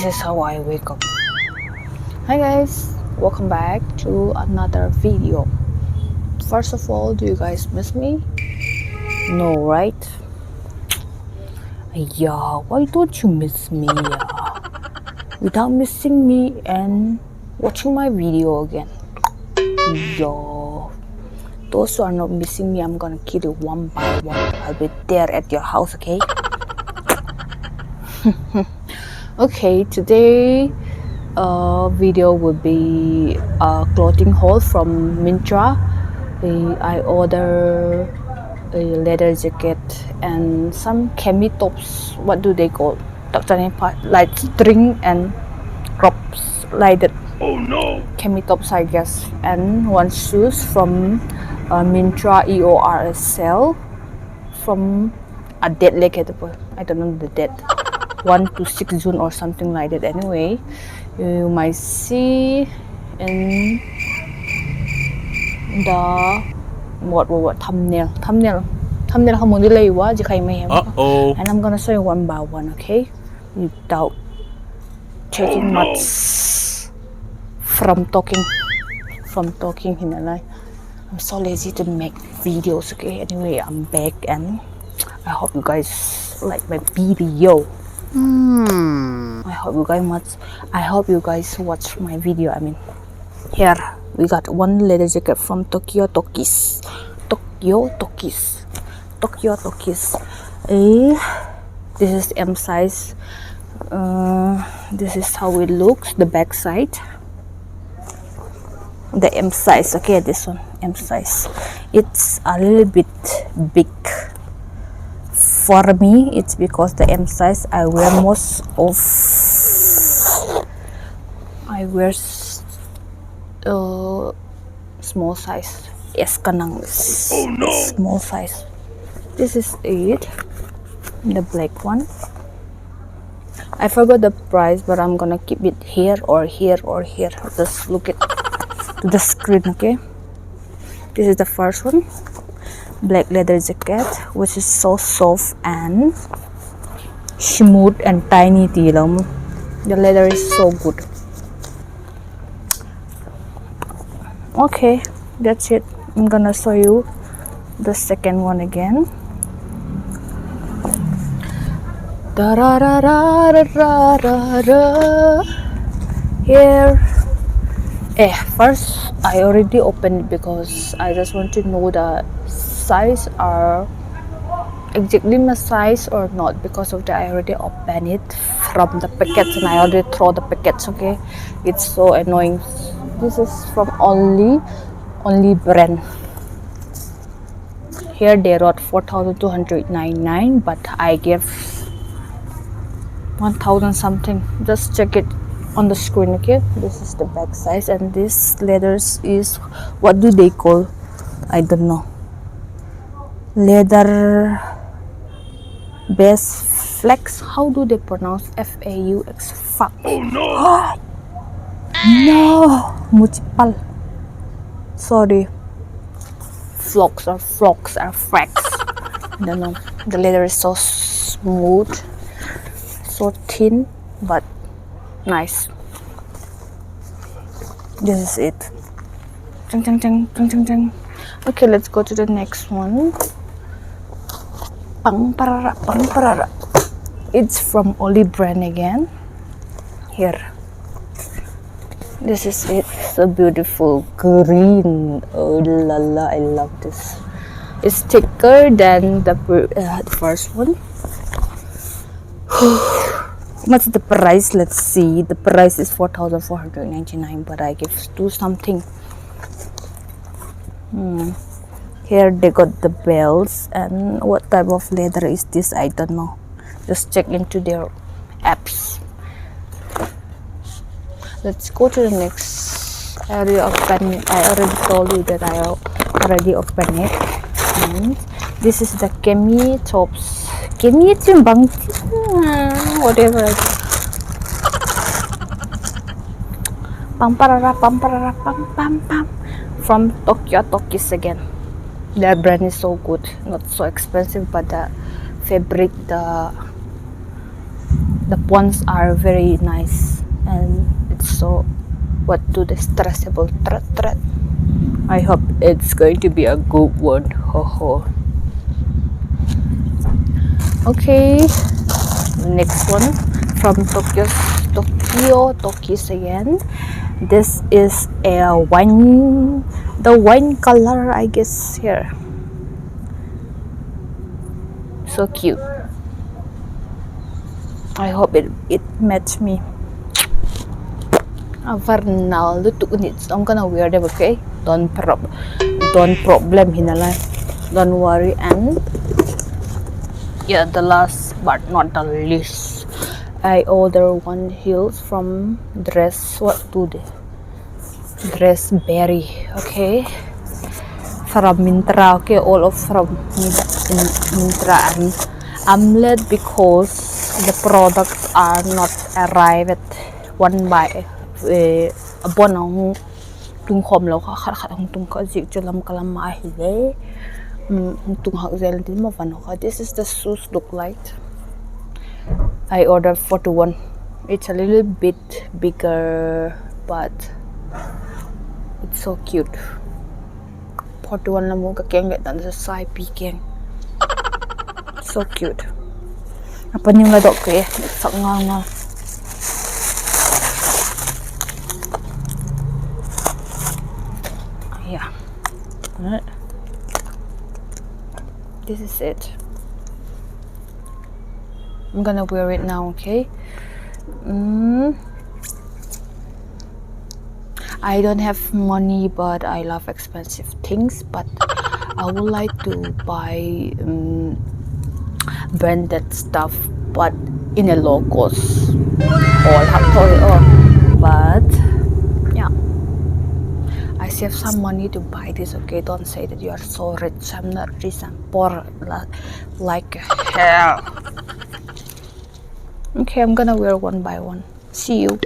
is how I wake up. Hi guys, welcome back to another video. First of all, do you guys miss me? No, right? Yeah, why don't you miss me? Without missing me and watching my video again. Yo, those who are not missing me, I'm gonna kill you one by one. I'll be there at your house, okay? Okay, today video will be a clothing haul from Myntra. I order a leather jacket and some Cami tops. What do they call? Like string and crops like that. Oh no! Cami tops, I guess. And one shoes from Myntra EORSL from a dead leg. I don't know the date. 1 to 6 June or something like that. Anyway, you might see in the what thumbnail không muốn delay quá chứ khay mày. And I'm gonna show you one by one, okay, without taking much from talking in a life. I'm so lazy to make videos, okay. Anyway, I'm back and I hope you guys like my video. I hope you guys watch my video. I mean, here we got one leather jacket from Talkies. This is M size. This is how it looks, the back side. The M size, okay, this one M size. It's a little bit big for me. It's because the M size I wear small size. Yes, kanang. Oh no! Small size. This is it, the black one. I forgot the price, but I'm gonna keep it here or here or here. Just look at to the screen, okay. This is the first one, black leather jacket, which is so soft and smooth and tiny. The leather is so good. Okay, that's it. I'm gonna show you the second one again. Here. First I already opened it because I just want to know the size are exactly my size or not. Because of that, I already opened it from the packets and I already throw the packets, okay. It's so annoying. This is from only brand. Here they wrote 4,299, but I gave 1,000 something. Just check it on the screen, okay. This is the back size and this leathers is, what do they call? I don't know. Leather base flex. How do they pronounce FAUX? Fuck. Oh no! No, mucipal. Sorry. Flocks or frax. I don't know. The leather is so smooth, so thin, but nice. This is it. Okay, let's go to the next one. Pang parara. It's from Olive brand again. Here. This is it. So beautiful green. Oh la la, I love this. It's thicker than the first one. What's the price? Let's see. The price is 4,499, but I give 2 something. Here they got the bells, and what type of leather is this? I don't know. Just check into their apps. Let's go to the next area of open. I already told you that I already opened it. And this is the Cami tops. Cami itu bang, whatever. Pam from Talkies again. Their brand is so good, not so expensive, but the fabric, the The ones are very nice, and it's so what do the stressable thread. I hope it's going to be a good one. Ho ho. Okay, next one from Talkies again. This is a wine, the wine color, I guess. Here, so cute. I hope it match me. Varnal it's I'm gonna wear them, okay? Don't problem hinala. Don't worry. And yeah, the last but not the least, I order one heels from Dressberry, okay? From Myntra, okay? All of from Myntra, and I'm late because the products are not arrived one by upon ang tung khom lo kha kha ang tung ka zik chulam kalam ma hi le tung hak zel tin mo van kha. This is the shoes look like. I ordered 41. It's a little bit bigger, but it's so cute. 41 lang mo ka keng get dan sa size P keng. So cute. Apa yung ladok ko eh? Sak nga. Yeah. This is it. I'm gonna wear it now, okay? I don't have money, but I love expensive things. But I would like to buy branded stuff, but in a low cost. But yeah, I save some money to buy this, okay? Don't say that you are so rich. I'm not rich. I'm poor like hell. Okay, I'm gonna wear one by one. See you.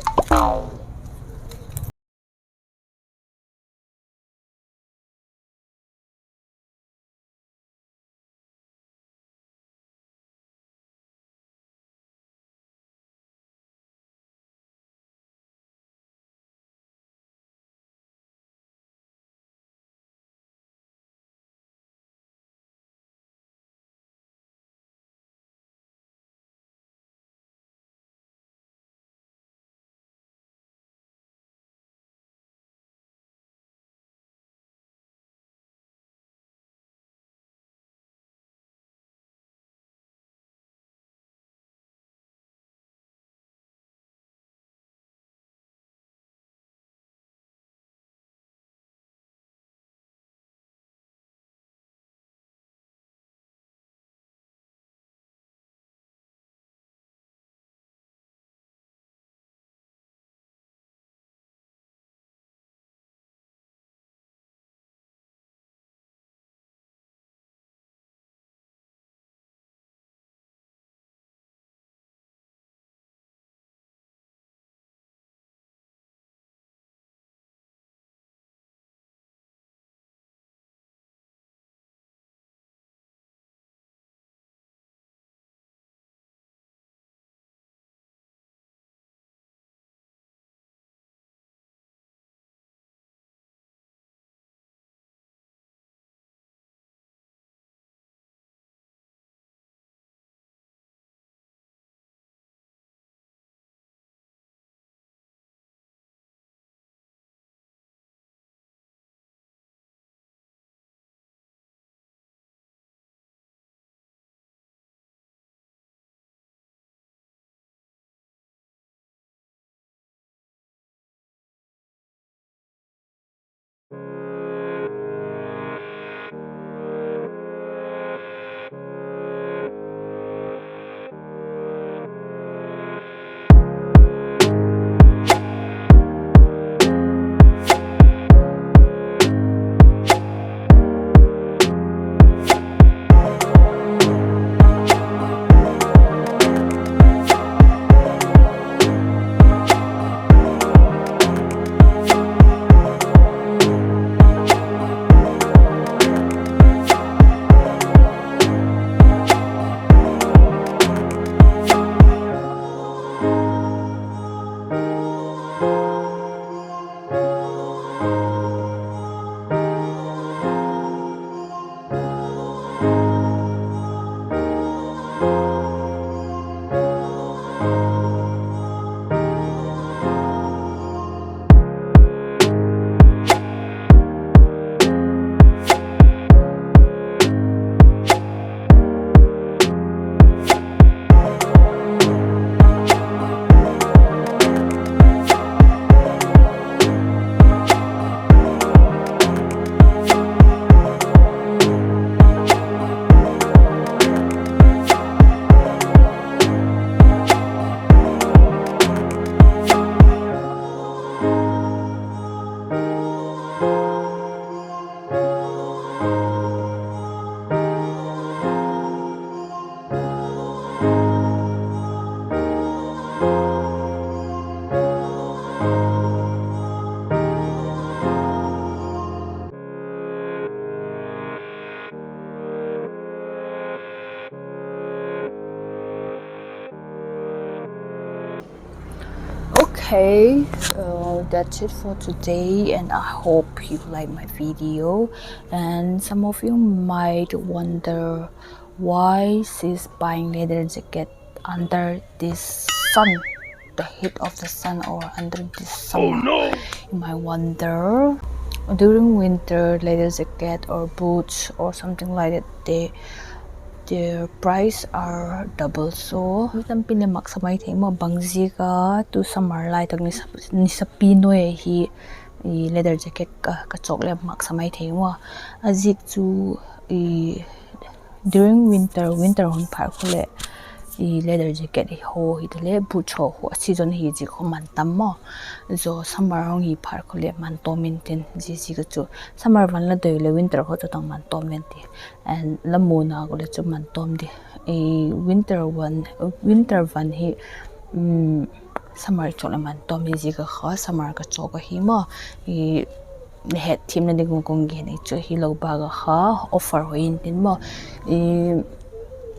Okay, that's it for today, and I hope you like my video. And some of you might wonder why she's buying leather jacket under this sun, the heat of the sun, or under this summer. Oh no! You might wonder, during winter, leather jacket or boots or something like that, their price are double. So tam pinamak sa may mo bangzi ka to summer lai tag ni sa Pinoy hi i leather jacket ka chokle mak sa may mo azik to during winter hon par khole i leather jacket ho hi le boot ho season hi ji ko man tam mo zo summer hong hi par khole man to maintain ji ga chu summer van la de le winter ho to tang man to maintain and la mo na ko le chu man tom di winter van hi summer chole man tom ji ga kha summer ka choka hi mo het team na ding kong gi nei chu hi lo ba ga kha offer ho in tin mo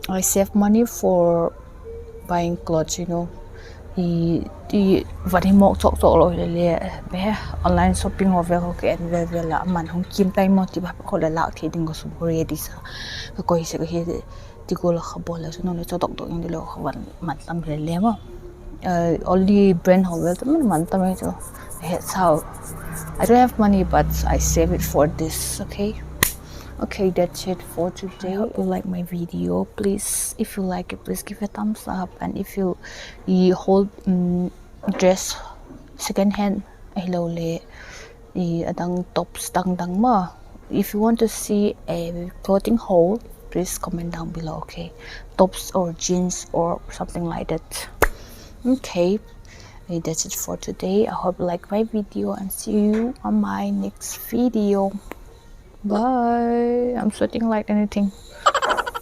I save money for buying clothes, you know. The what he mok chok lo le be online shopping over okay and ve la man hong kim tai mo ti ba ko la thi ding ko su re di sa ko hi se ko hi ti ko la khabo la so no le chodok dok ing lo khwan man tam le mo only brand ho well man tam e cho how I don't have money but I save it for this. Okay, that's it for today. I hope you like my video. Please, if you like it, please give a thumbs up. And if you hold dress second hand, hello le adang tops dang ma. If you want to see a clothing haul, please comment down below. Okay, tops or jeans or something like that. Okay, that's it for today. I hope you like my video and see you on my next video. Bye. I'm sweating like anything.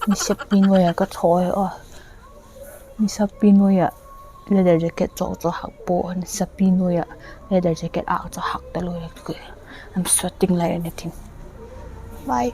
Ni sa Pinoy ka thoy ni sa Pinoy leather jacket cho hakpo ni sa Pinoy leather jacket cho hak talo I'm sweating like anything. Bye.